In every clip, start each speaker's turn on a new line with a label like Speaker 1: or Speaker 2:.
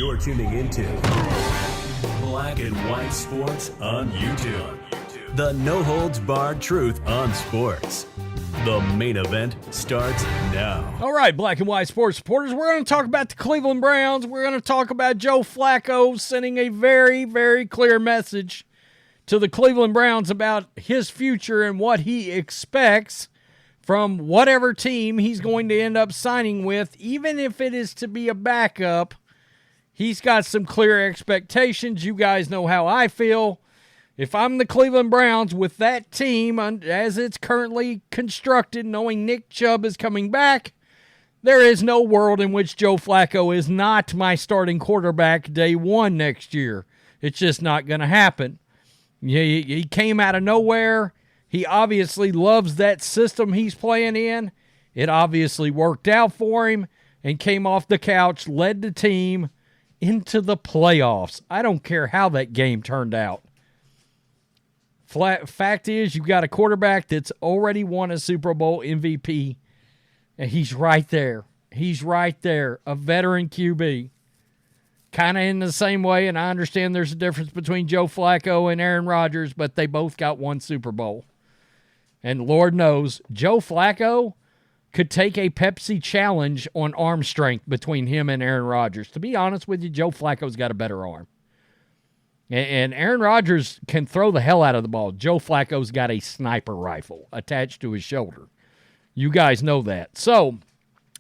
Speaker 1: You're tuning into Black and White Sports on YouTube. The no-holds-barred truth on sports. The main event starts now.
Speaker 2: All right, Black and White Sports supporters, we're going to talk about the Cleveland Browns. We're going to talk about Joe Flacco sending a very, very clear message to the Cleveland Browns about his future and what he expects from whatever team he's going to end up signing with. Even if it is to be a backup, he's got some clear expectations. You guys know how I feel. If I'm the Cleveland Browns with that team as it's currently constructed, knowing Nick Chubb is coming back, there is no world in which Joe Flacco is not my starting quarterback day one next year. It's just not going to happen. He came out of nowhere. He obviously loves that system he's playing in. It obviously worked out for him and came off the couch, led the team into the playoffs. I don't care how that game turned out. Fact is, you've got a quarterback that's already won a Super Bowl MVP, and he's right there. He's right there, a veteran QB. Kind of in the same way, and I understand there's a difference between Joe Flacco and Aaron Rodgers, but they both got one Super Bowl. And Lord knows, Joe Flacco could take a Pepsi challenge on arm strength between him and Aaron Rodgers. To be honest with you, Joe Flacco's got a better arm. And Aaron Rodgers can throw the hell out of the ball. Joe Flacco's got a sniper rifle attached to his shoulder. You guys know that. So,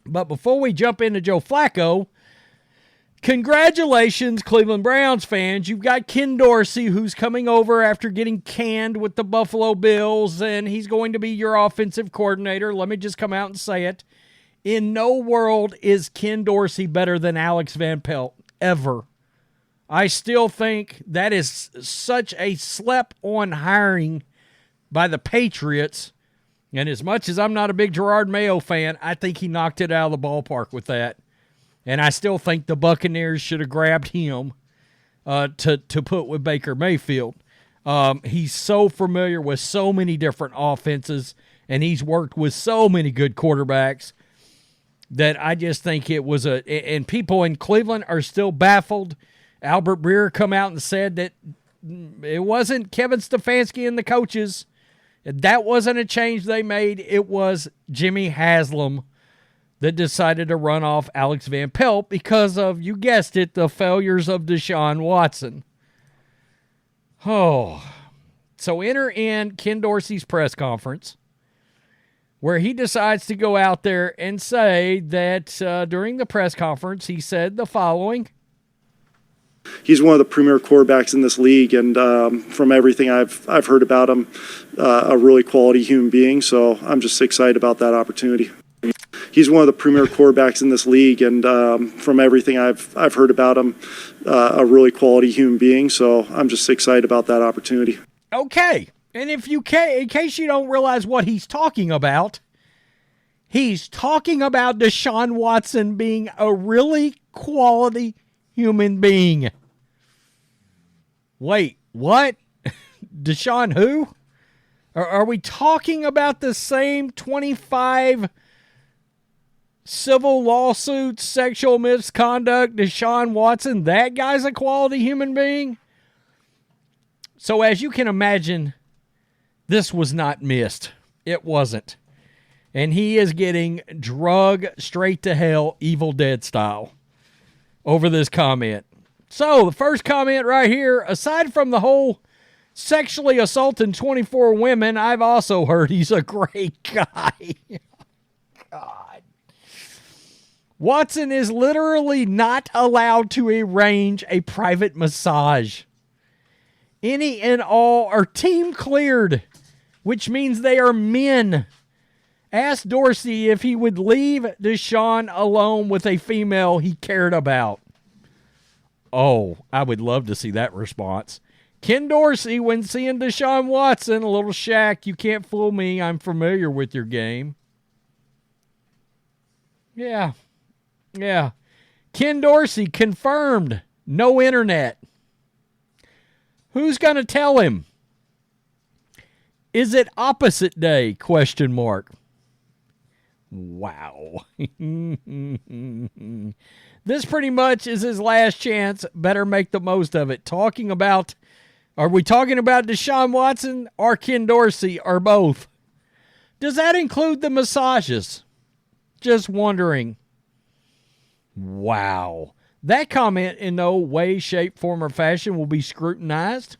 Speaker 2: but before we jump into Joe Flacco, congratulations, Cleveland Browns fans. You've got Ken Dorsey, who's coming over after getting canned with the Buffalo Bills, and he's going to be your offensive coordinator. Let me just come out and say it. In no world is Ken Dorsey better than Alex Van Pelt, ever. I still think that is such a slept-on hiring by the Patriots, and as much as I'm not a big Gerard Mayo fan, I think he knocked it out of the ballpark with that. And I still think the Buccaneers should have grabbed him to put with Baker Mayfield. He's so familiar with so many different offenses, and he's worked with so many good quarterbacks that I just think it was and people in Cleveland are still baffled. Albert Breer come out and said that it wasn't Kevin Stefanski and the coaches. That wasn't a change they made. It was Jimmy Haslam that decided to run off Alex Van Pelt because of, you guessed it, the failures of Deshaun Watson. Oh, so enter in Ken Dorsey's press conference where he decides to go out there and say that during the press conference he said the following.
Speaker 3: He's one of the premier quarterbacks in this league, and from everything I've heard about him, a really quality human being, so I'm just excited about that opportunity. He's one of the premier quarterbacks in this league, and from everything I've heard about him, a really quality human being. So I'm just excited about that opportunity.
Speaker 2: Okay, and in case you don't realize what he's talking about Deshaun Watson being a really quality human being. Wait, what? Deshaun who? Are we talking about the same 25 civil lawsuits, sexual misconduct, Deshaun Watson? That guy's a quality human being? So as you can imagine, this was not missed. It wasn't. And he is getting drug straight to hell, Evil Dead style, over this comment. So the first comment right here, aside from the whole sexually assaulting 24 women, I've also heard he's a great guy. God. Watson is literally not allowed to arrange a private massage. Any and all are team cleared, which means they are men. Ask Dorsey if he would leave Deshaun alone with a female he cared about. Oh, I would love to see that response. Ken Dorsey, when seeing Deshaun Watson, a little Shaq, you can't fool me. I'm familiar with your game. Yeah. Ken Dorsey confirmed. No internet. Who's going to tell him? Is it opposite day? ? Wow. This pretty much is his last chance. Better make the most of it. Are we talking about Deshaun Watson or Ken Dorsey or both? Does that include the massages? Just wondering. Wow. That comment in no way, shape, form, or fashion will be scrutinized.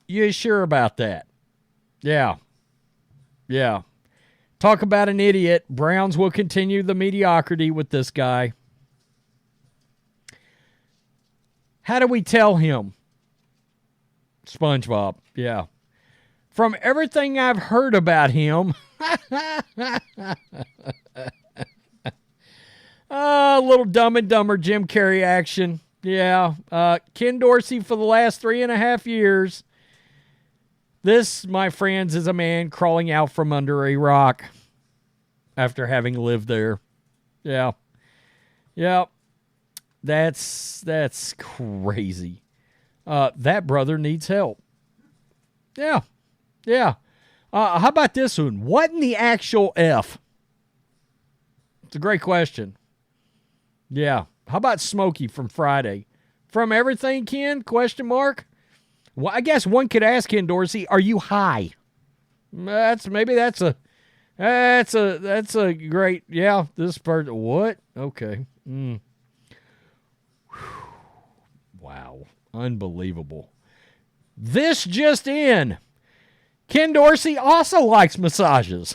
Speaker 2: You sure about that? Yeah. Talk about an idiot. Browns will continue the mediocrity with this guy. How do we tell him? SpongeBob, yeah. From everything I've heard about him, a little Dumb and Dumber Jim Carrey action. Yeah, Ken Dorsey for the last 3.5 years. This, my friends, is a man crawling out from under a rock after having lived there. Yeah. That's crazy. That brother needs help. Yeah. How about this one? What in the actual F? It's a great question. Yeah. How about Smokey from Friday? From everything, Ken? Question mark. Well, I guess one could ask Ken Dorsey, are you high? That's a great, yeah, this person, what? Okay. Wow. Unbelievable. This just in. Ken Dorsey also likes massages.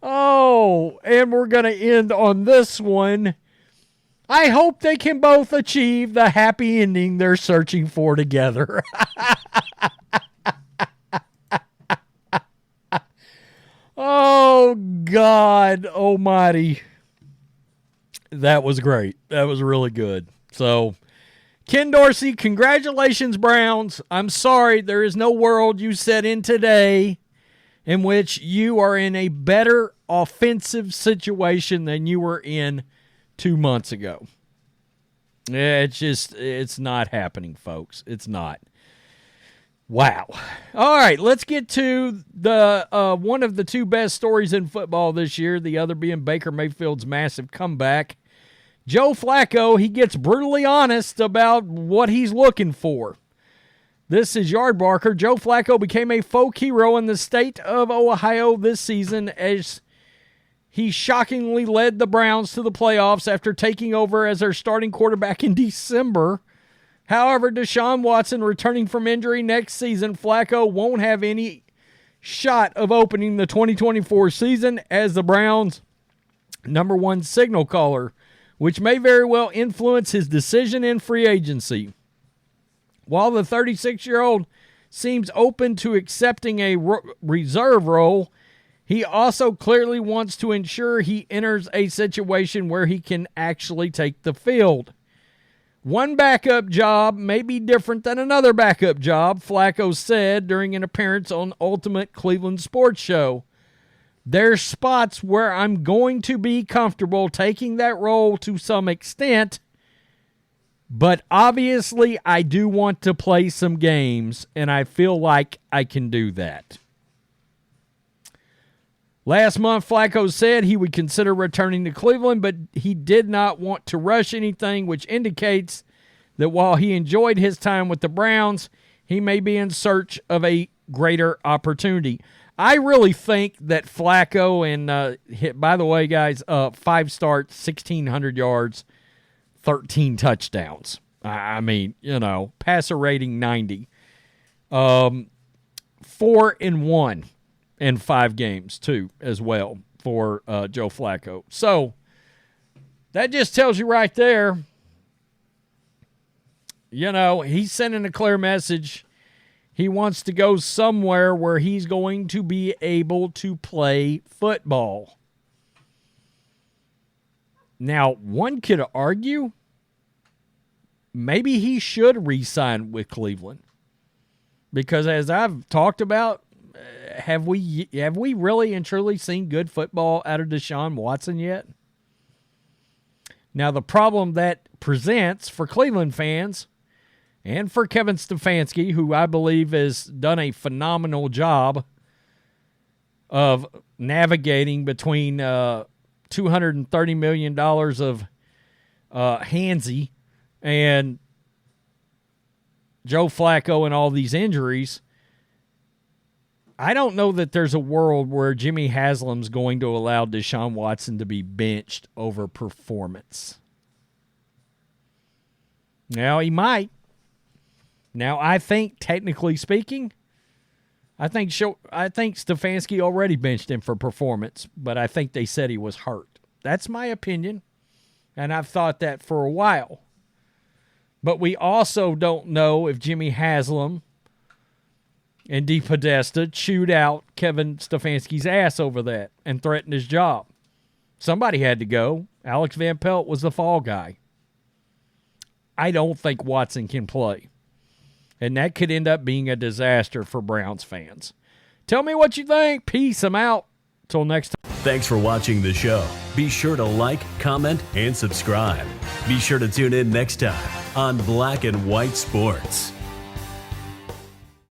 Speaker 2: Oh, and we're going to end on this one. I hope they can both achieve the happy ending they're searching for together. Oh, God almighty. That was great. That was really good. So, Ken Dorsey, congratulations, Browns. I'm sorry there is no world you set in today in which you are in a better offensive situation than you were in 2 months ago. It's not happening, folks. It's not. Wow. All right, let's get to the one of the two best stories in football this year, the other being Baker Mayfield's massive comeback. Joe Flacco, he gets brutally honest about what he's looking for. This is Yardbarker. Joe Flacco became a folk hero in the state of Ohio this season as he shockingly led the Browns to the playoffs after taking over as their starting quarterback in December. However, Deshaun Watson returning from injury next season, Flacco won't have any shot of opening the 2024 season as the Browns' number one signal caller, which may very well influence his decision in free agency. While the 36-year-old seems open to accepting a reserve role, he also clearly wants to ensure he enters a situation where he can actually take the field. One backup job may be different than another backup job, Flacco said during an appearance on Ultimate Cleveland Sports Show. There's spots where I'm going to be comfortable taking that role to some extent, but obviously I do want to play some games, and I feel like I can do that. Last month, Flacco said he would consider returning to Cleveland, but he did not want to rush anything, which indicates that while he enjoyed his time with the Browns, he may be in search of a greater opportunity. I really think that Flacco, and by the way, guys, 5 starts, 1,600 yards, 13 touchdowns. I mean, passer rating 90. 4-1 in 5 games, too, as well, for Joe Flacco. So, that just tells you right there, he's sending a clear message. He wants to go somewhere where he's going to be able to play football. Now, one could argue maybe he should re-sign with Cleveland. Because as I've talked about, have we really and truly seen good football out of Deshaun Watson yet? Now, the problem that presents for Cleveland fans and for Kevin Stefanski, who I believe has done a phenomenal job of navigating between $230 million of handsy and Joe Flacco and all these injuries, I don't know that there's a world where Jimmy Haslam's going to allow Deshaun Watson to be benched over performance. Now, he might. Now, I think, technically speaking, I think Stefanski already benched him for performance, but I think they said he was hurt. That's my opinion, and I've thought that for a while. But we also don't know if Jimmy Haslam and DePodesta chewed out Kevin Stefanski's ass over that and threatened his job. Somebody had to go. Alex Van Pelt was the fall guy. I don't think Watson can play. And that could end up being a disaster for Browns fans. Tell me what you think. Peace. I'm out. Till next time.
Speaker 1: Thanks for watching the show. Be sure to like, comment, and subscribe. Be sure to tune in next time on Black and White Sports.